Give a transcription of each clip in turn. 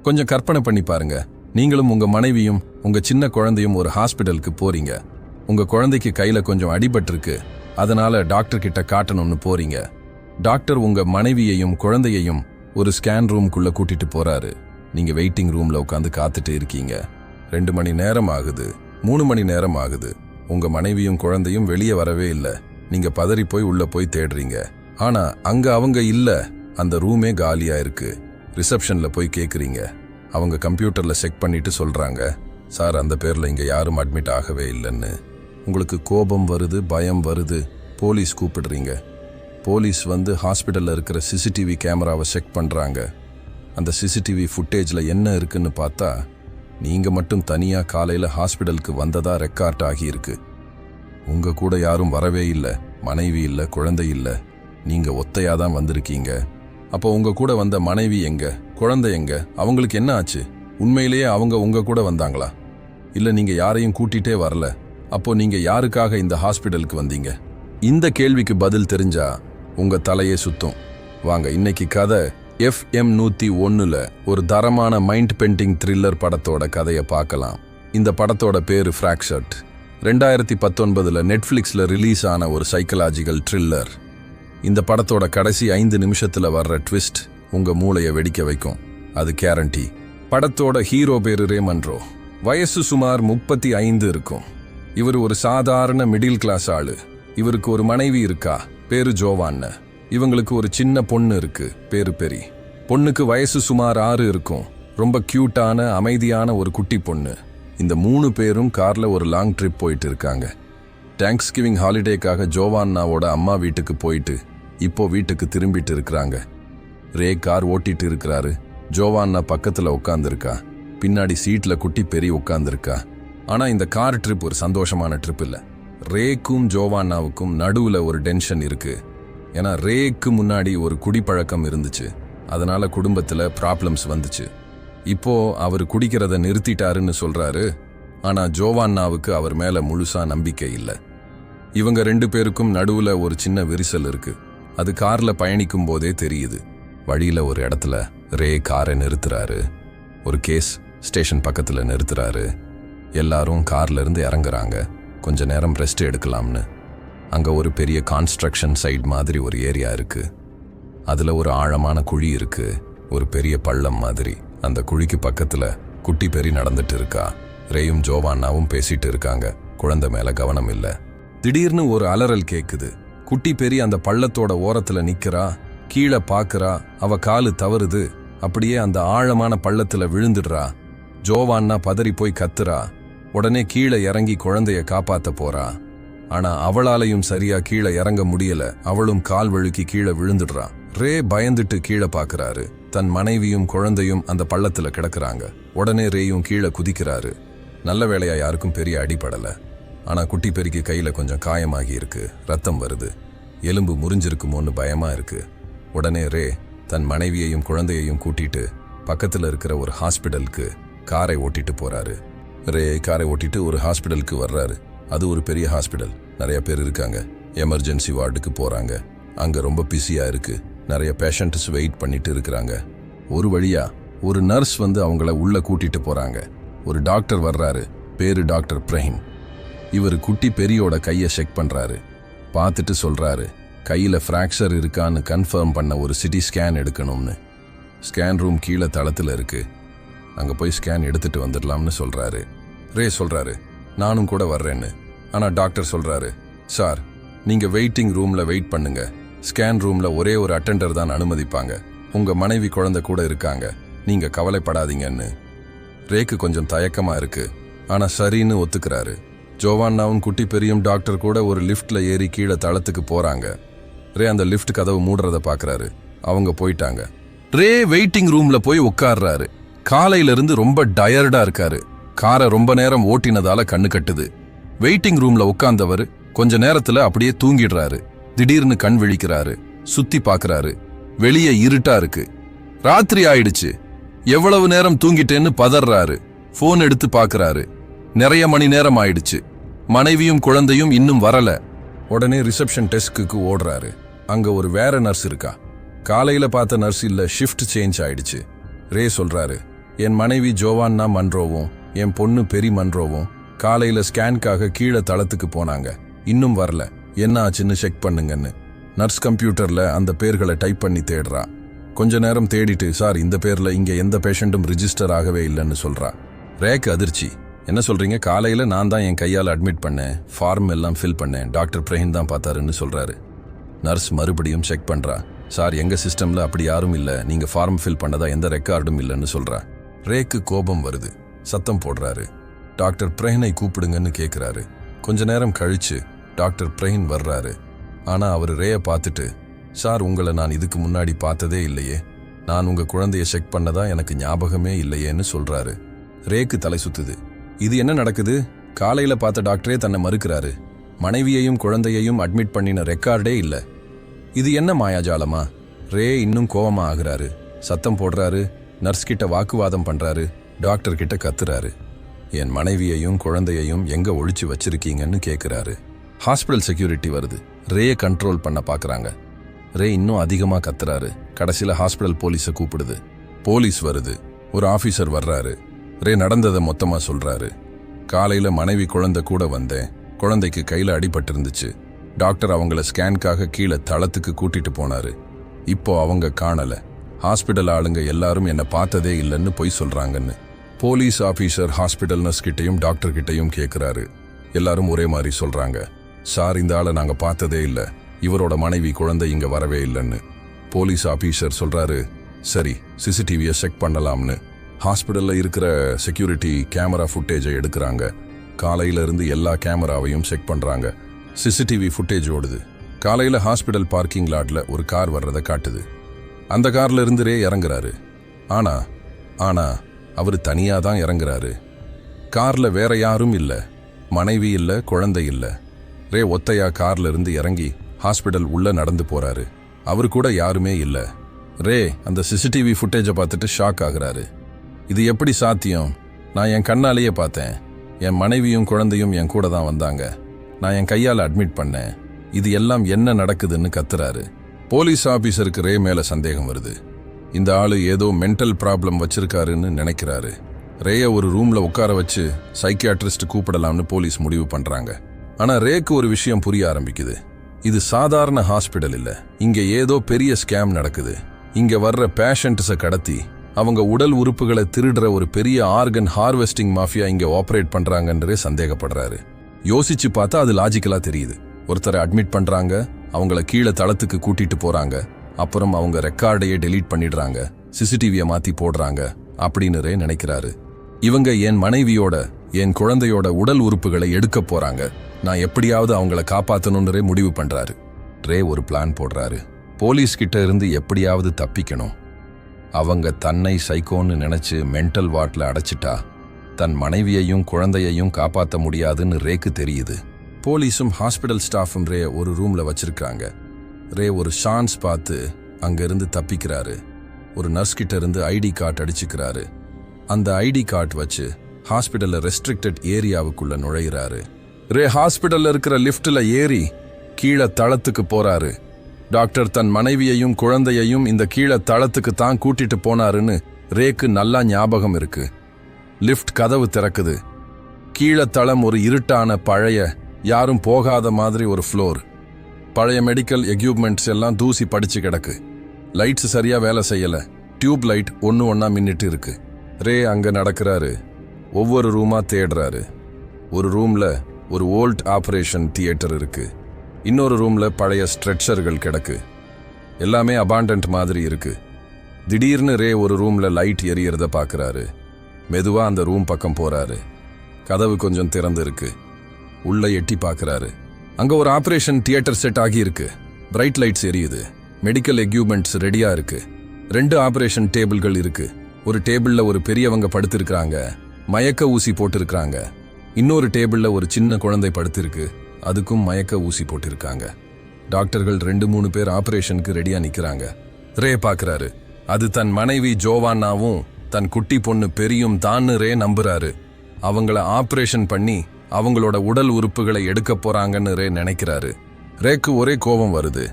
கொஞ்சம் கற்பனை பண்ணி பாருங்க, நீங்களும் உங்க மனைவியும் உங்க சின்ன குழந்தையும் ஒரு ஹாஸ்பிட்டலுக்கு போறீங்க. உங்க குழந்தைக்கு கையில கொஞ்சம் அடிபட்டிருக்கு, அதனால டாக்டர் கிட்ட காட்டணும்னு போறீங்க. டாக்டர் உங்க மனைவியையும் குழந்தையையும் ஒரு ஸ்கேன் ரூம்குள்ள கூட்டிட்டு போறாரு. நீங்க வெயிட்டிங் ரூம்ல உட்காந்து காத்துட்டு இருக்கீங்க. 2 மணி நேரம் ஆகுது, 3 மணி நேரம் ஆகுது. உங்க மனைவியும் குழந்தையும் வெளியே வரவே இல்லை. நீங்க பதறி போய் உள்ள போய் தேடுறீங்க. ஆனா அங்க அவங்க இல்ல, அந்த ரூமே காலியா இருக்கு. ரிசப்ஷன்ல போய் கேக்குறீங்க. அவங்க கம்ப்யூட்டர்ல செக் பண்ணிட்டு சொல்றாங்க, சார் அந்த பேர்ல இங்க யாரும் அட்மிட் ஆகவே இல்லைன்னு. உங்களுக்கு கோபம் வருது, பயம் வருது. போலீஸ் கூப்பிடுறீங்க. போலீஸ் வந்து ஹாஸ்பிட்டல்ல இருக்கிற சிசிடிவி கேமராவை செக் பண்றாங்க. அந்த சிசிடிவி ஃபுட்டேஜ்ல என்ன இருக்குன்னு பார்த்தா, நீங்க மட்டும் தனியா காலையில ஹாஸ்பிட்டலுக்கு வந்ததா ரெக்கார்ட் ஆகியிருக்கு. உங்க கூட யாரும் வரவே இல்லை, மனைவி இல்லை, குழந்தை இல்லை. நீங்க ஒத்தையா தான் வந்திருக்கீங்க. அப்போ உங்க கூட வந்த மனைவி எங்க, குழந்தை எங்க, அவங்களுக்கு என்ன ஆச்சு? உண்மையிலேயே அவங்க உங்க கூட வந்தாங்களா? இல்ல நீங்க யாரையும் கூட்டிட்டே வரல? அப்போ நீங்க யாருக்காக இந்த ஹாஸ்பிட்டலுக்கு வந்தீங்க? இந்த கேள்விக்கு பதில் தெரிஞ்சா உங்க தலையே சுத்தும். வாங்க, இன்னைக்கு கதை FM 101ல ஒரு தரமான மைண்ட் பெண்டிங் த்ரில்லர் படத்தோட கதையை பார்க்கலாம். இந்த படத்தோட பேரு ஃப்ராக்சர்ட். 2019ல நெட்ஃபிளிக்ஸ்ல ரிலீஸ் ஆன ஒரு சைக்கலாஜிக்கல் த்ரில்லர். இந்த படத்தோட கடைசி 5 நிமிஷத்துல வர்ற ட்விஸ்ட் உங்க மூளையை வெடிக்க வைக்கும், அது கேரண்டி. படத்தோட ஹீரோ பேரு ரேமன்ரோ. வயசு சுமார் 35 இருக்கும். இவர் ஒரு சாதாரண மிடில் கிளாஸ் ஆளு. இவருக்கு ஒரு மனைவி இருக்கா, பேரு ஜோவான்னு. இவங்களுக்கு ஒரு சின்ன பொண்ணு இருக்கு, பேரு பெரி. பொண்ணுக்கு வயசு சுமார் 6 இருக்கும். ரொம்ப கியூட்டான அமைதியான ஒரு குட்டி பொண்ணு. இந்த 3 பேரும் கார்ல ஒரு லாங் ட்ரிப் போயிட்டு இருக்காங்க. தேங்க்ஸ்கிவிங் ஹாலிடேக்காக ஜோவான்னாவோட அம்மா வீட்டுக்கு போயிட்டு இப்போ வீட்டுக்கு திரும்பிட்டு இருக்கிறாங்க. ரே கார் ஓட்டிட்டு இருக்கிறாரு. ஜோவான்னா பக்கத்துல உட்காந்துருக்கா. பின்னாடி சீட்ல குட்டி பெரி உட்காந்துருக்கா. ஆனா இந்த கார் ட்ரிப் ஒரு சந்தோஷமான ட்ரிப் இல்ல. ரேக்கும் ஜோவான்னாவுக்கும் நடுவுல ஒரு டென்ஷன் இருக்கு. ஏன்னா ரேக்கு முன்னாடி ஒரு குடிப்பழக்கம் இருந்துச்சு. அதனால குடும்பத்துல ப்ராப்ளம்ஸ் வந்துச்சு. இப்போ அவர் குடிக்கிறத நிறுத்திட்டாருன்னு சொல்றாரு. ஆனா ஜோவான்னாவுக்கு அவர் மேல முழுசா நம்பிக்கை இல்லை. இவங்க 2 பேருக்கும் நடுவுல ஒரு சின்ன விரிசல் இருக்கு. அது கார்ல பயணிக்கும் போதே தெரியுது. வழியில ஒரு இடத்துல ரே காரை நிறுத்துறாரு. ஒரு கேஸ் ஸ்டேஷன் பக்கத்துல நிறுத்துறாரு. எல்லாரும் கார்ல இருந்து இறங்குறாங்க. கொஞ்ச நேரம் ரெஸ்ட் எடுக்கலாம்னு. அங்க ஒரு பெரிய கான்ஸ்ட்ரக்ஷன் சைட் மாதிரி ஒரு ஏரியா இருக்கு. அதுல ஒரு ஆழமான குழி இருக்கு, ஒரு பெரிய பள்ளம் மாதிரி. அந்த குழிக்கு பக்கத்துல குட்டி பெரி நடந்துட்டு இருக்கா. ரேயும் ஜோவான்னாவும் பேசிட்டு இருக்காங்க. குழந்தை மேல கவனம் இல்ல. திடீர்னு ஒரு அலறல் கேக்குது. குட்டி பெரி அந்த பள்ளத்தோட ஓரத்துல நிக்கிறா. கீழே பாக்குறா. அவ காலு தவறுது. அப்படியே அந்த ஆழமான பள்ளத்துல விழுந்துடுறா. ஜோவான்னா பதறி போய் கத்துறா. உடனே கீழே இறங்கி குழந்தைய காப்பாத்த போறா. ஆனா அவளாலையும் சரியா கீழே இறங்க முடியல. அவளும் கால் வழுக்கி கீழே விழுந்துடுறா. ரே பயந்துட்டு கீழே பாக்குறாரு. தன் மனைவியும் குழந்தையும் அந்த பள்ளத்துல கிடக்குறாங்க. உடனே ரேயும் கீழே குதிக்கிறாரு. நல்ல வேளையா யாருக்கும் பெரிய அடிபடல. ஆனா குட்டி பெரிக்கு கையில கொஞ்சம் காயமாகி இருக்கு, ரத்தம் வருது. எலும்பு முறிஞ்சிருக்குமோன்னு பயமா இருக்கு. உடனே ரே தன் மனைவியையும் குழந்தையையும் கூட்டிட்டு பக்கத்துல இருக்கிற ஒரு ஹாஸ்பிட்டலுக்கு காரை ஓட்டிட்டு போறாரு. ரே காரை ஓட்டிட்டு ஒரு ஹாஸ்பிட்டலுக்கு வர்றாரு. அது ஒரு பெரிய ஹாஸ்பிட்டல், நிறைய பேர் இருக்காங்க. எமர்ஜென்சி வார்டுக்கு போறாங்க. அங்க ரொம்ப பிஸியா இருக்கு. நிறைய பேஷண்ட்ஸ் வெயிட் பண்ணிட்டு இருக்கிறாங்க. ஒரு வழியா ஒரு நர்ஸ் வந்து அவங்கள உள்ள கூட்டிட்டு போறாங்க. ஒரு டாக்டர் வர்றாரு, பேரு டாக்டர் பிரஹிம். இவர் குட்டி பெரியோட கையை செக் பண்றாரு. பார்த்துட்டு சொல்றாரு, கையில ஃப்ராக்சர் இருக்கான்னு கன்ஃபார்ம் பண்ண ஒரு சிடி ஸ்கேன் எடுக்கணும்னு. ஸ்கேன் ரூம் கீழே தளத்துல இருக்கு. அங்க போய் ஸ்கேன் எடுத்துட்டு வந்துடலாம்னு சொல்றாரு. ரே சொல்றாரு, நானும் கூட வர்றேன்னு. ஆனா டாக்டர் சொல்றாரு, சார் நீங்க வெயிட்டிங் ரூம்ல வெயிட் பண்ணுங்க. ஸ்கேன் ரூம்ல ஒரே ஒரு அட்டெண்டர் தான் அனுமதிப்பாங்க. உங்க மனைவி குழந்தை கூட இருக்காங்க, நீங்க கவலைப்படாதீங்கன்னு. ரேக்கு கொஞ்சம் தயக்கமா இருக்கு. ஆனா சரின்னு ஒத்துக்கிறாரு. ஜோவான்னாவும் குட்டி பெரியும் டாக்டர் கூட ஒரு லிஃப்ட்ல ஏறி கீழே தளத்துக்கு போறாங்க. ரே அந்த லிஃப்ட் கதவு மூடுறத பாக்குறாரு. அவங்க போயிட்டாங்க. ரே வெயிட்டிங் ரூம்ல போய் உட்கார்றாரு. காலையில இருந்து ரொம்ப டயர்டா இருக்காரு. காரை ரொம்ப நேரம் ஓட்டினதால கண்ணு கட்டுது. வெயிட்டிங் ரூம்ல உட்கார்ந்தவர் கொஞ்ச நேரத்துல அப்படியே தூங்கிடுறாரு. திடீர்னு கண் விழிக்கிறாரு. சுத்தி பாக்குறாரு. வெளியே இருட்டா இருக்கு. ராத்திரி ஆயிடுச்சு. எவ்வளவு நேரம் தூங்கிட்டேன்னு பதறாரு. போன் எடுத்து பாக்குறாரு. நிறைய மணி நேரம் ஆயிடுச்சு. மனைவியும் குழந்தையும் இன்னும் வரல. உடனே ரிசப்ஷன் டெஸ்க்கு ஓடுறாரு. அங்க ஒரு வேற நர்ஸ் இருக்கா. காலையில பார்த்த நர்ஸ் இல்ல, ஷிஃப்ட் சேஞ்ச் ஆயிடுச்சு. ரே சொல்றாரு, என் மனைவி ஜோவான்னா மன்ரோவும் என் பொண்ணு பெரி மன்ரோவும் காலையில ஸ்கேனுக்காக கீழே தளத்துக்கு போனாங்க. இன்னும் வரல, என்ன ஆச்சுன்னு செக் பண்ணுங்கன்னு. நர்ஸ் கம்ப்யூட்டர்ல அந்த பேர்களை டைப் பண்ணி தேடுறா. கொஞ்ச நேரம் தேடிட்டு, சார் இந்த பேர்ல இங்க எந்த பேஷண்ட்டும் ரிஜிஸ்டர் ஆகவே இல்லைன்னு சொல்றா. ரேக்கு அதிர்ச்சி. என்ன சொல்றீங்க? காலையில நான் தான் என் கையால் அட்மிட் பண்ணேன், ஃபார்ம் எல்லாம் ஃபில் பண்ணேன், டாக்டர் பிரஹின் தான் பார்த்தாருன்னு சொல்றாரு. நர்ஸ் மறுபடியும் செக் பண்றா. சார் எங்க சிஸ்டம்ல அப்படி யாரும் இல்ல, நீங்க ஃபார்ம் ஃபில் பண்ணதா எந்த ரெக்கார்டும் இல்லைன்னு சொல்றா. ரேக்கு கோபம் வருது, சத்தம் போடுறாரு. டாக்டர் பிரஹினை கூப்பிடுங்கன்னு கேட்கிறாரு. கொஞ்ச நேரம் கழிச்சு டாக்டர் பிரஹின் வர்றாரு. ஆனா அவர் ரேயை பார்த்துட்டு, சார் உங்களை நான் இதுக்கு முன்னாடி பார்த்ததே இல்லையே, நான் உங்க குழந்தைய செக் பண்ணதா எனக்கு ஞாபகமே இல்லையேன்னு சொல்றாரு. ரேக்கு தலை சுத்துது. இது என்ன நடக்குது? காலையில பார்த்த டாக்டரே தன்னை மறுக்கிறாரு. மனைவியையும் குழந்தையையும் அட்மிட் பண்ணின ரெக்கார்டே இல்லை. இது என்ன மாயாஜாலமா? ரே இன்னும் கோவமா ஆகுறாரு, சத்தம் போடுறாரு, நர்ஸ் கிட்ட வாக்குவாதம் பண்றாரு, டாக்டர் கிட்ட கத்துறாரு. என் மனைவியையும் குழந்தையையும் எங்க ஒழிச்சு வச்சிருக்கீங்கன்னு கேட்கிறாரு. ஹாஸ்பிடல் செக்யூரிட்டி வருது. ரே கண்ட்ரோல் பண்ண பாக்குறாங்க. ரே இன்னும் அதிகமா கத்துறாரு. கடைசியில ஹாஸ்பிடல் போலீஸை கூப்பிடுது. போலீஸ் வருது. ஒரு ஆபீசர் வர்றாரு. ரே நடந்ததை மொத்தமா சொல்றாரு. காலையில மனைவி குழந்தை கூட வந்தேன், குழந்தைக்கு கையில அடிபட்டு இருந்துச்சு, டாக்டர் அவங்கள ஸ்கேனுக்காக கீழே தளத்துக்கு கூட்டிட்டு போனாரு, இப்போ அவங்க காணல, ஹாஸ்பிடல் ஆளுங்க எல்லாரும் என்னை பார்த்ததே இல்லைன்னு பொய் சொல்றாங்கன்னு. போலீஸ் ஆபீசர் ஹாஸ்பிடல் நர்ஸ் கிட்டையும் டாக்டர் கிட்டையும் கேட்கிறாரு. எல்லாரும் ஒரே மாதிரி சொல்றாங்க, சார் இந்த ஆளை நாங்க பார்த்ததே இல்லை, இவரோட மனைவி குழந்தை இங்க வரவே இல்லைன்னு. போலீஸ் ஆபீசர் சொல்றாரு, சரி சிசிடிவியை செக் பண்ணலாம்னு. ஹாஸ்பிடல்ல இருக்கிற செக்யூரிட்டி கேமரா ஃபுட்டேஜை எடுக்கிறாங்க. காலையில இருந்து எல்லா கேமராவையும் செக் பண்றாங்க. சிசிடிவி ஃபுட்டேஜ் ஓடுது. காலையில ஹாஸ்பிடல் பார்க்கிங் லாட்ல ஒரு கார் வர்றதை காட்டுது. அந்த கார்ல இருந்து ரே இறங்குறாரு. ஆனா அவரு தனியா தான் இறங்குறாரு. கார்ல வேற யாரும் இல்ல, மனைவி இல்ல, குழந்தை இல்ல. ரே ஒத்தையா கார்ல இருந்து இறங்கி ஹாஸ்பிடல் உள்ள நடந்து போறாரு. அவரு கூட யாருமே இல்ல. ரே அந்த சிசிடிவி ஃபுட்டேஜை பார்த்துட்டு ஷாக் ஆகுறாரு. இது எப்படி சாத்தியம்? நான் என் கண்ணாலேயே பார்த்தேன், என் மனைவியும் குழந்தையும் என் கூட தான் வந்தாங்க, நான் என் கையால் அட்மிட் பண்ணேன், இது எல்லாம் என்ன நடக்குதுன்னு கத்துறாரு. போலீஸ் ஆபீசருக்கு ரே மேல சந்தேகம் வருது. இந்த ஆளு ஏதோ மென்டல் ப்ராப்ளம் வச்சிருக்காருன்னு நினைக்கிறாரு. ரேய ஒரு ரூம்ல உட்கார வச்சு சைக்கியாட்ரிஸ்ட் கூப்பிடலாம்னு போலீஸ் முடிவு பண்றாங்க. ஆனா ரேக்கு ஒரு விஷயம் புரிய ஆரம்பிக்குது. இது சாதாரண ஹாஸ்பிடல் இல்ல, இங்க ஏதோ பெரிய ஸ்கேம் நடக்குது. இங்க வர்ற பேஷண்ட்ஸை கடத்தி அவங்க உடல் உறுப்புகளை திருடுற ஒரு பெரிய ஆர்கன் ஹார்வெஸ்டிங் மாஃபியா இங்க ஆபரேட் பண்றாங்கன்றே சந்தேகப்படுறாரு. யோசிச்சு பார்த்தா அது லாஜிக்கலா தெரியுது. ஒருத்தரை அட்மிட் பண்றாங்க, அவங்கள கீழே தளத்துக்கு கூட்டிட்டு போறாங்க, அப்புறம் அவங்க ரெக்கார்டையே டெலீட் பண்ணிடுறாங்க, சிசிடிவியை மாத்தி போடுறாங்க அப்படின்னு நினைக்கிறாரு. இவங்க என் மனைவியோட என் குழந்தையோட உடல் உறுப்புகளை எடுக்க போறாங்க, நான் எப்படியாவது அவங்கள காப்பாத்தணும்னு முடிவு பண்றாரு. ரே ஒரு பிளான் போடுறாரு. போலீஸ் கிட்ட இருந்து எப்படியாவது தப்பிக்கணும். அவங்க தன்னை சைக்கோன்னு நினைச்சு மென்டல் வார்ட்ல அடைச்சிட்டா தன் மனைவியையும் குழந்தையையும் காப்பாற்ற முடியாதுன்னு ரேக்கு தெரியுது. போலீஸும் ஹாஸ்பிடல் ஸ்டாஃபும் ரே ஒரு ரூம்ல வச்சிருக்காங்க. ரே ஒரு சான்ஸ் பார்த்து அங்கிருந்து தப்பிக்கிறாரு. ஒரு நர்ஸ் கிட்ட இருந்து ஐடி கார்டு அடிச்சுக்கிறாரு. அந்த ஐடி கார்டு வச்சு ஹாஸ்பிடல்ல ரெஸ்ட்ரிக்டட் ஏரியாவுக்குள்ள நுழையிறாரு. ரே ஹாஸ்பிடல்ல இருக்கிற லிஃப்ட்ல ஏறி கீழே தளத்துக்கு போறாரு. டாக்டர் தன் மனைவியையும் குழந்தையையும் இந்த கீழே தளத்துக்கு தான் கூட்டிட்டு போனாருன்னு ரேக்கு நல்லா ஞாபகம் இருக்கு. லிஃப்ட் கதவு திறக்குது. கீழே தளம் ஒரு இருட்டான பழைய, யாரும் போகாத மாதிரி ஒரு ஃப்ளோர். பழைய மெடிக்கல் எக்யூப்மெண்ட்ஸ் எல்லாம் தூசி படிச்சு கிடக்கு. லைட்ஸ் சரியா வேலை செய்யல. டியூப் லைட் ஒன்னா மின்னிட்டு இருக்கு. ரே அங்க நடக்கிறாரு. ஒவ்வொரு ரூமா தேடுறாரு. ஒரு ரூம்ல ஒரு ஓல்ட் ஆபரேஷன் தியேட்டர் இருக்கு. இன்னொரு ரூம்ல பழைய ஸ்ட்ரெச்சர்கள் கிடக்கு. எல்லாமே அபாண்டன்ட் மாதிரி இருக்கு. திடீர்னு ரே ஒரு ரூம்ல லைட் எரியறத பாக்குறாரு. மெதுவா அந்த ரூம் பக்கம் போறாரு. கதவு கொஞ்சம் திறந்து இருக்கு. உள்ள எட்டி பாக்குறாரு. அங்க ஒரு ஆபரேஷன் தியேட்டர் செட் ஆகி இருக்கு. பிரைட் லைட்ஸ் எரியுது. மெடிக்கல் எக்யூப்மெண்ட்ஸ் ரெடியா இருக்கு. 2 ஆபரேஷன் டேபிள்கள் இருக்கு. ஒரு டேபிள்ல ஒரு பெரியவங்க படுத்திருக்காங்க, மயக்க ஊசி போட்டிருக்காங்க. இன்னொரு டேபிள்ல ஒரு சின்ன குழந்தை படுத்திருக்கு, அதுக்கும் மயக்க ஊசி போட்டிருக்காங்க. டாக்டர்கள் 2-3 பேர் ஆபரேஷனுக்கு ரெடியா நிக்கிறாங்க. ரே பாக்குறாரு. அது தன் மனைவி ஜோவானாவும் தன் குட்டி பொண்ணு பெரியும் தான் ரே நம்புறாரு. அவங்கள ஆபரேஷன் பண்ணி அவங்களோட உடல் உறுப்புகளை எடுக்க போறாங்கன்னு ரே நினைக்கிறாரு. ரேக்கு ஒரே கோபம் வருது.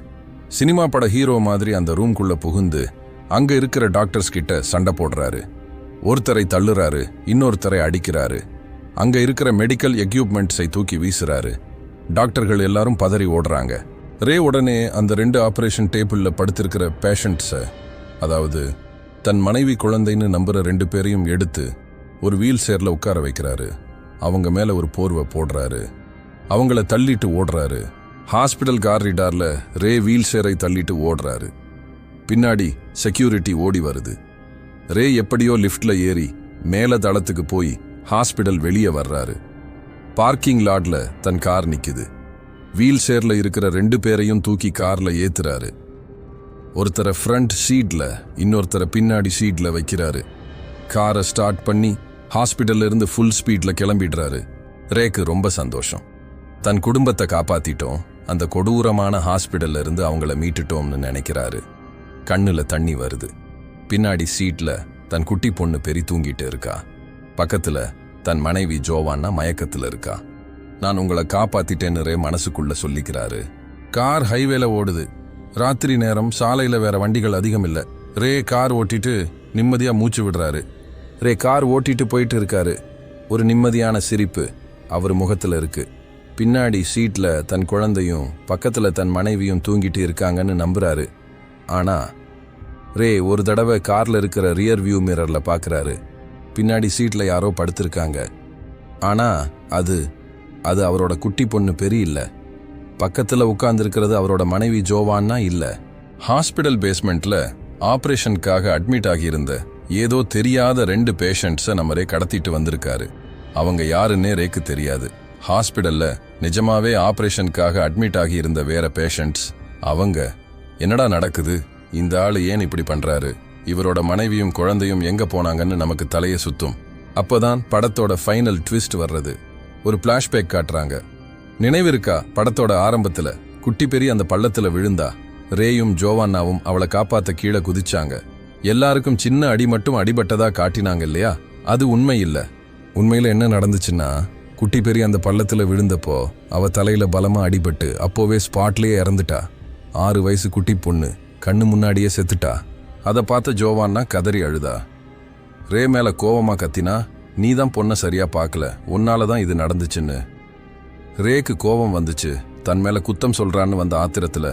சினிமா பட ஹீரோ மாதிரி அந்த ரூம்குள்ள புகுந்து அங்க இருக்கிற டாக்டர்ஸ் கிட்ட சண்டை போடுறாரு. ஒருத்தரை தள்ளுறாரு, இன்னொருத்தரை அடிக்கிறாரு. அங்க இருக்கிற மெடிக்கல் எக்யூப்மெண்ட்ஸை தூக்கி வீசுறாரு. டாக்டர்கள் எல்லாரும் பதறி ஓடுறாங்க. ரே உடனே அந்த 2 ஆபரேஷன் டேபிளில் படுத்திருக்கிற பேஷண்ட்ஸை, அதாவது தன் மனைவி குழந்தைன்னு நம்புற 2 பேரையும் எடுத்து ஒரு வீல் சேர்ல உட்கார வைக்கிறாரு. அவங்க மேல ஒரு போர்வை போடுறாரு. அவங்கள தள்ளிட்டு ஓடுறாரு. ஹாஸ்பிட்டல் காரிடார்ல ரே வீல் சேரை தள்ளிட்டு ஓடுறாரு. பின்னாடி செக்யூரிட்டி ஓடி வருது. ரே எப்படியோ லிஃப்ட்ல ஏறி மேல தளத்துக்கு போய் ஹாஸ்பிட்டல் வெளியே வர்றாரு. பார்க்கிங் லாட்ல தன் கார் நிக்குது. வீல் சேர்ல இருக்கிற 2 பேரையும் தூக்கி கார்ல ஏத்துறாரு. ஒருத்தரை ஃப்ரண்ட் சீட்ல, இன்னொருத்தரை பின்னாடி சீட்ல வைக்கிறாரு. காரை ஸ்டார்ட் பண்ணி ஹாஸ்பிட்டல்ல இருந்து ஃபுல் ஸ்பீட்ல கிளம்பிடுறாரு. ரேக்கு ரொம்ப சந்தோஷம். தன் குடும்பத்தை காப்பாத்திட்டோம், அந்த கொடூரமான ஹாஸ்பிட்டல்ல இருந்து அவங்கள மீட்டுட்டோம்னு நினைக்கிறாரு. கண்ணுல தண்ணி வருது. பின்னாடி சீட்ல தன் குட்டி பொண்ணு பெரி தூங்கிட்டு இருக்கா. பக்கத்துல தன் மனைவி ஜோவான்னா மயக்கத்துல இருக்கா. நான் உங்களை காப்பாத்திட்டேன்னு ரே மனசுக்குள்ள சொல்லிக்கிறாரு. கார் ஹைவேல ஓடுது. ராத்திரி நேரம், சாலையில வேற வண்டிகள் அதிகம் இல்ல. ரே கார் ஓட்டிட்டு நிம்மதியா மூச்சு விடுறாரு. ரே கார் ஓட்டிட்டு போயிட்டு இருக்காரு. ஒரு நிம்மதியான சிரிப்பு அவர் முகத்துல இருக்கு. பின்னாடி சீட்ல தன் குழந்தையும் பக்கத்துல தன் மனைவியும் தூங்கிட்டு இருக்காங்கன்னு நம்புறாரு. ஆனா ரே ஒரு தடவை கார்ல இருக்கிற ரியர் வியூ மிரர்ல பாக்குறாரு. பின்னாடி சீட்ல யாரோ படுத்திருக்காங்க. ஆனா அது அவரோட குட்டி பொண்ணு பெரி இல்ல. பக்கத்துல உட்கார்ந்திருக்கிறது அவரோட மனைவி ஜோவான்னா இல்ல. ஹாஸ்பிட்டல் பேஸ்மெண்ட்ல ஆபரேஷனுக்காக அட்மிட் ஆகியிருந்த ஏதோ தெரியாத 2 பேஷண்ட்ஸை நம்ம ரே கடத்திட்டு வந்திருக்காரு. அவங்க யாருன்னே ரேக்கு தெரியாது. ஹாஸ்பிட்டல்ல நிஜமாவே ஆபரேஷனுக்காக அட்மிட் ஆகியிருந்த வேற பேஷண்ட்ஸ். அவங்க என்னடா நடக்குது, இந்த ஆளு ஏன் இப்படி பண்றாரு, இவரோட மனைவியும் குழந்தையும் எங்க போனாங்கன்னு நமக்கு தலைய சுத்தும். அப்போதான் படத்தோட ஃபைனல் ட்விஸ்ட் வர்றது. ஒரு பிளாஷ்பேக் காட்டுறாங்க. நினைவிருக்கா, படத்தோட ஆரம்பத்துல குட்டி பெரி அந்த பள்ளத்துல விழுந்தா. ரேயும் ஜோவான்னாவும் அவளை காப்பாத்த கீழே குதிச்சாங்க. எல்லாருக்கும் சின்ன அடி மட்டும் அடிபட்டதா காட்டினாங்க இல்லையா? அது உண்மை இல்ல. உண்மையில என்ன நடந்துச்சுன்னா, குட்டி பெரி அந்த பள்ளத்துல விழுந்தப்போ அவ தலையில பலமா அடிபட்டு அப்போவே ஸ்பாட்லயே இறந்துட்டா. 6 வயசு குட்டி பொண்ணு கண்ணு முன்னாடியே செத்துட்டா. அதை பார்த்த ஜோவான்னா கதறி அழுதா. ரே மேல கோவமா கத்தினா, நீ தான் பொண்ணை சரியா பார்க்கல, உன்னாலதான் இது நடந்துச்சுன்னு. ரேக்கு கோபம் வந்துச்சு. தன் மேல குத்தம் சொல்றான்னு வந்த ஆத்திரத்துல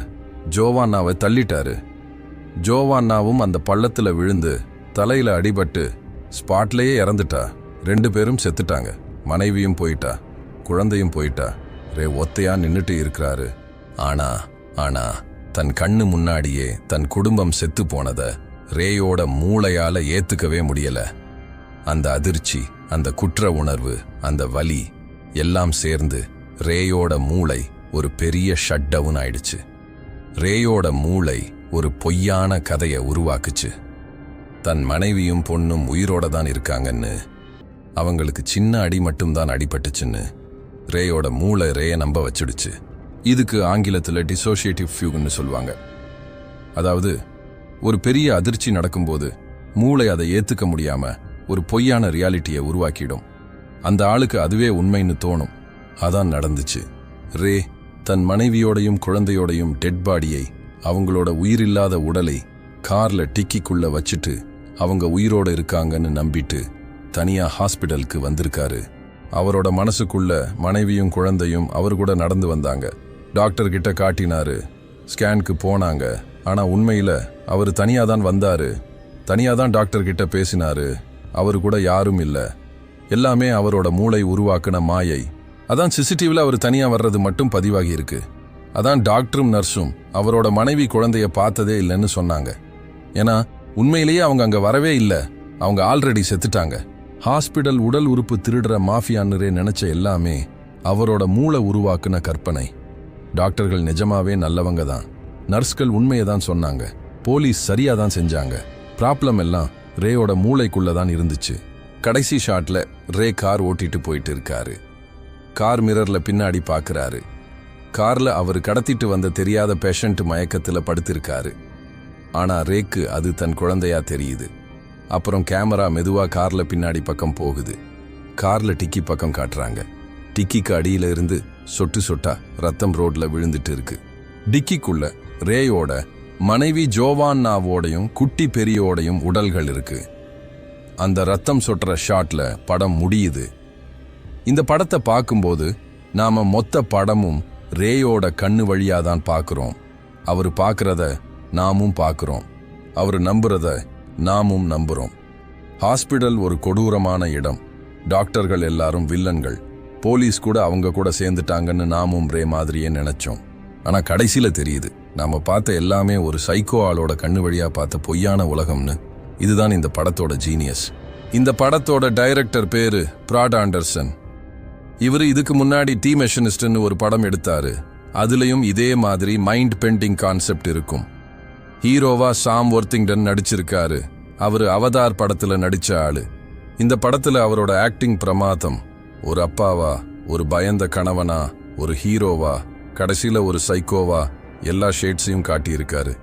ஜோவான்னாவை தள்ளிட்டாரு. ஜோவான்னாவும் அந்த பள்ளத்துல விழுந்து தலையில அடிபட்டு ஸ்பாட்லயே இறந்துட்டா. 2 பேரும் செத்துட்டாங்க. மனைவியும் போயிட்டா, குழந்தையும் போயிட்டா. ரே ஒத்தையா நின்னுட்டு இருக்கிறாரு. ஆனா தன் கண்ணு முன்னாடியே தன் குடும்பம் செத்து போனத ரேயோட மூளையால ஏத்துக்கவே முடியல. அந்த அதிர்ச்சி, அந்த குற்ற உணர்வு, அந்த வலி எல்லாம் சேர்ந்து ரேயோட மூளை ஒரு பெரிய ஷட் டவுன் ஆயிடுச்சு. ரேயோட மூளை ஒரு பொய்யான கதையை உருவாக்குச்சு. தன் மனைவியும் பொண்ணும் உயிரோட தான் இருக்காங்கன்னு, அவங்களுக்கு சின்ன அடி மட்டும்தான் அடிபட்டுச்சுன்னு ரேயோட மூளை ரேய நம்ப வச்சிடுச்சு. இதுக்கு ஆங்கிலத்தில் டிசோசியேட்டிவ் ஃபியூக்னு சொல்லுவாங்க. அதாவது ஒரு பெரிய அதிர்ச்சி நடக்கும்போது மூளை அதை ஏத்துக்க முடியாம ஒரு பொய்யான ரியாலிட்டியை உருவாக்கிடும். அந்த ஆளுக்கு அதுவே உண்மைன்னு தோணும். அதான் நடந்துச்சு. ரே தன் மனைவியோடையும் குழந்தையோடையும் டெட் பாடியை, அவங்களோட உயிரில்லாத உடலை கார்ல டிக்கிக்குள்ள வச்சுட்டு அவங்க உயிரோட இருக்காங்கன்னு நம்பிட்டு தனியா ஹாஸ்பிட்டலுக்கு வந்திருக்காரு. அவரோட மனசுக்குள்ள மனைவியும் குழந்தையும் அவர் கூட நடந்து வந்தாங்க. டாக்டர் கிட்ட காட்டினாரு. ஸ்கேனுக்கு போனாங்க. ஆனா உண்மையில அவர் தனியா தான் வந்தாரு. தனியா தான் டாக்டர் கிட்ட பேசினாரு. அவரு கூட யாரும் இல்ல. எல்லாமே அவரோட மூளை உருவாக்குன மாயை. அதான் சிசிடிவில அவர் தனியா வர்றது மட்டும் பதிவாகி இருக்கு. அதான் டாக்டரும் நர்ஸும் அவரோட மனைவி குழந்தைய பார்த்ததே இல்லைன்னு சொன்னாங்க. ஏன்னா உண்மையிலேயே அவங்க அங்க வரவே இல்லை. அவங்க ஆல்ரெடி செத்துட்டாங்க. ஹாஸ்பிட்டல் உடல் உறுப்பு திருடுற மாஃபியான்னு நினைச்ச எல்லாமே அவரோட மூளை உருவாக்குன கற்பனை. டாக்டர்கள் நிஜமாவே நல்லவங்க தான். நர்ஸ்கள் உண்மையை தான் சொன்னாங்க. போலீஸ் சரியா தான் செஞ்சாங்க. ப்ராப்ளம் எல்லாம் ரேயோட மூளைக்குள்ள தான் இருந்துச்சு. கடைசி ஷாட்ல ரே கார் ஓட்டிட்டு போயிட்டு இருக்காரு. கார் மிரர்ல பின்னாடி பாக்குறாரு. கார்ல அவர் கடத்திட்டு வந்த தெரியாத பேஷண்ட் மயக்கத்துல படுத்திருக்காரு. ஆனா ரேக்கு அது தன் குழந்தையா தெரியுது. அப்புறம் கேமரா மெதுவா கார்ல பின்னாடி பக்கம் போகுது. கார்ல டிக்கி பக்கம் காட்டுறாங்க. டிக்கிக்கு அடியில இருந்து சொட்டு சொட்டா ரத்தம் ரோட்ல விழுந்துட்டு இருக்கு. டிக்கிக்குள்ள ரேயோட மனைவி ஜோவான்னாவோடையும் குட்டி பெரியோடையும் உடல்கள் இருக்கு. அந்த ரத்தம் சொட்டுற ஷாட்ல படம் முடியுது. இந்த படத்தை பார்க்கும்போது நாம மொத்த படமும் ரேயோட கண்ணு வழியாதான் பார்க்குறோம். அவர் பார்க்கறத நாமும் பார்க்குறோம். அவர் நம்புறத நாமும் நம்புறோம். ஹாஸ்பிடல் ஒரு கொடூரமான இடம். டாக்டர்கள் எல்லாரும் வில்லன்கள். போலீஸ் கூட அவங்க கூட சேர்ந்துட்டாங்கன்னு நாமும் ரே மாதிரியே நினைச்சோம். ஆனா கடைசியில தெரியுது நாம பார்த்த எல்லாமே ஒரு சைக்கோ ஆளோட கண்ணு வழியா பார்த்த பொய்யான உலகம்னு. இதுதான் இந்த படத்தோட ஜீனியஸ். இந்த படத்தோட டைரக்டர் பேரு பிராட் ஆண்டர்சன். இவரு இதுக்கு முன்னாடி டி மெஷினிஸ்ட்னு ஒரு படம் எடுத்தாரு. அதுலயும் இதே மாதிரி மைண்ட் பெண்டிங் கான்செப்ட் இருக்கும். ஹீரோவா சாம் வொர்த்திங்டன் நடிச்சிருக்காரு. அவரு அவதார் படத்துல நடிச்ச ஆளு. இந்த படத்துல அவரோட ஆக்டிங் பிரமாதம். ஒரு அப்பாவா, ஒரு பயந்த கணவனா, ஒரு ஹீரோவா, கடைசியில ஒரு சைக்கோவா எல்லா ஷேட்ஸையும் காட்டியிருக்காரு.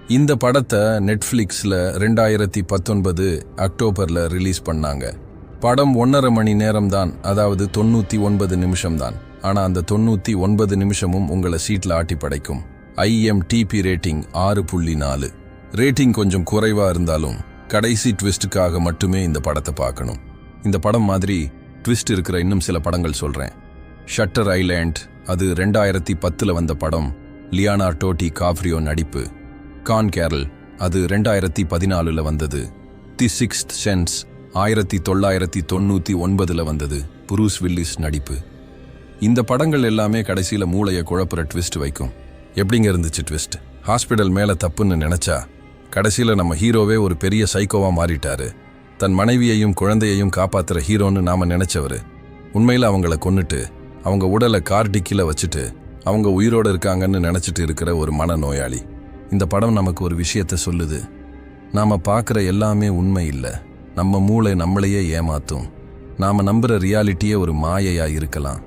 இந்த படத்தை நெட்ஃபிளிக்ஸ்ல 2019 அக்டோபர்ல ரிலீஸ் பண்ணாங்க. படம் 1.5 மணி நேரம் தான், அதாவது 99 நிமிஷம் தான். ஆனா அந்த 99 நிமிஷமும் உங்களை சீட்ல ஆட்டி படைக்கும். IMDb rating 6.4. ரேட்டிங் கொஞ்சம் குறைவா இருந்தாலும் கடைசி ட்விஸ்டுக்காக மட்டுமே இந்த படத்தை பார்க்கணும். இந்த படம் மாதிரி ட்விஸ்ட் இருக்கிற இன்னும் சில படங்கள் சொல்றேன். ஷட்டர் ஐலாண்ட், அது 2010 வந்த படம். லியோனார்டோ டிகாப்ரியோ நடிப்பு. கான் கேரல், அது 2014 வந்தது. தி சிக்ஸ்த் சென்ஸ் 1999 வந்தது. புரூஸ் வில்லிஸ் நடிப்பு. இந்த படங்கள் எல்லாமே கடைசியில மூளைய குழப்புற ட்விஸ்ட் வைக்கும். எப்படிங்க இருந்துச்சு ட்விஸ்ட்? ஹாஸ்பிடல் மேல தப்புன்னு நினைச்சா கடைசியில நம்ம ஹீரோவே ஒரு பெரிய சைக்கோவா மாறிட்டாரு. தன் மனைவியையும் குழந்தையையும் காப்பாத்துற ஹீரோன்னு நாம நினைச்சவரு உண்மையில அவங்கள கொன்னுட்டு அவங்க உடலை கார் டிக்கில வச்சுட்டு அவங்க உயிரோடு இருக்காங்கன்னு நினைச்சிட்டு இருக்கிற ஒரு மனநோயாளி. இந்த படம் நமக்கு ஒரு விஷயத்த சொல்லுது. நாம பார்க்குற எல்லாமே உண்மை இல்லை. நம்ம மூளை நம்மளையே ஏமாத்தும். நாம நம்புற ரியாலிட்டியே ஒரு மாயையா இருக்கலாம்.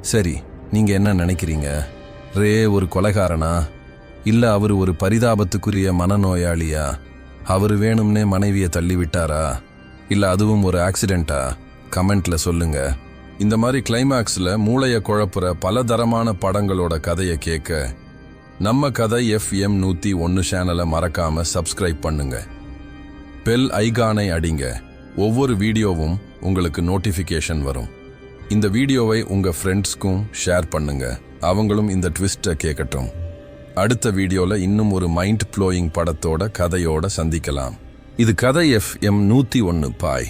சரி, நீங்க என்ன நினைக்கிறீங்க? ரே ஒரு கொலைகாரனா, இல்ல அவரு ஒரு பரிதாபத்துக்குரிய மனநோயாளியா? அவரு வேணும்னே மனைவியை தள்ளி விட்டாரா, இல்ல அதுவும் ஒரு ஆக்சிடென்ட்டா? கமெண்ட்ல சொல்லுங்க. இந்த மாதிரி கிளைமாக்ஸ்ல மூளைய குழப்புற பலதரமான படங்களோட கதையை கேட்க நம்ம கதை FM 101 சேனலை மறக்காம சப்ஸ்கிரைப் பண்ணுங்க. பெல் ஐகானை அடிங்க. ஒவ்வொரு வீடியோவும் உங்களுக்கு நோட்டிஃபிகேஷன் வரும். இந்த வீடியோவை உங்க ஃப்ரெண்ட்ஸ்க்கும் ஷேர் பண்ணுங்க. அவங்களும் இந்த ட்விஸ்ட்டை கேட்கட்டும். அடுத்த வீடியோல இன்னும் ஒரு மைண்ட் ப்ளோயிங் படத்தோட கதையோட சந்திக்கலாம். இது கதை FM 101 பாய்.